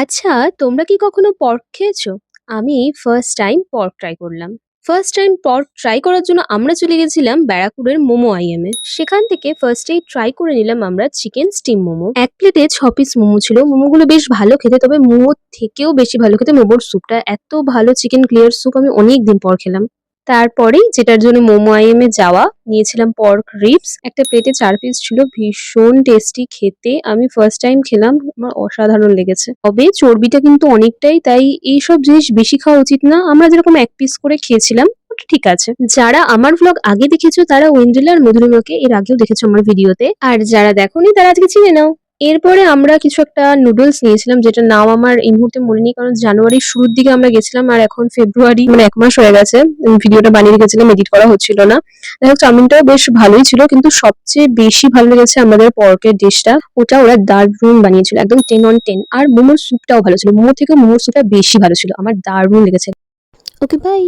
আচ্ছা, তোমরা কি কখনো পর্ক খেয়েছো? আমি ফার্স্ট টাইম পর্ক ট্রাই করলাম। ফার্স্ট টাইম পর্ক ট্রাই করার জন্য আমরা চলে গেছিলাম ব্যারাকপুরের মোমো আইএমএ। সেখান থেকে ফার্স্টেই ট্রাই করে নিলাম আমরা চিকেন স্টিম মোমো। এক প্লেটে ৬ পিস মোমো ছিল। মোমোগুলো বেশ ভালো খেতে, তবে মোমোর থেকেও বেশি ভালো খেতে মোমোর স্যুপটা। এত ভালো চিকেন ক্লিয়ার স্যুপ আমি অনেকদিন পর খেলাম। তারপরেই যেটার জন্য মোমো আইএমএ যাওয়া, নিয়েছিলাম পর্ক রিবস। একটা প্লেটে ৪ পিস ছিল, ভীষণ টেস্টি খেতে। আমি ফার্স্ট টাইম খেলাম, আমার অসাধারণ লেগেছে। তবে চর্বিটা কিন্তু অনেকটাই, তাই এইসব জিনিস বেশি খাওয়া উচিত না। আমরা যেরকম ১ পিস করে খেয়েছিলাম ওটা ঠিক আছে। যারা আমার ভ্লগ আগে দেখেছো তারা ঐন্দ্রিলা আর মধুরিমাকে এর আগেও দেখেছো আমার ভিডিওতে। আর যারা দেখোনি তারা আজকে চিনে নাও। এরপরে আমরা কিছু একটা নুডলস নিয়েছিলাম, যেটার নাম আমার এই মুহূর্তে মনে নেই, কারণ জানুয়ারির শুরুর দিকে আমরা গেছিলাম আর এখন ফেব্রুয়ারি, মানে ১ মাস হয়ে গেছে। ভিডিওটা বানিয়ে রেখেছিলাম, এডিট করা হচ্ছিল না। যাই হোক, চাউমিনটাও বেশ ভালোই ছিল, কিন্তু সবচেয়ে বেশি ভালো লেগেছে আমাদের পর্কের ডিশটা। ওটা ওরা দারুণ বানিয়েছিল, একদম 10 on 10। আর মোমোর স্যুপটাও ভালো ছিল, মোমোর থেকে মোমোর স্যুপটা বেশি ভালো ছিল, আমার দারুণ লেগেছে। ওকে, বাই।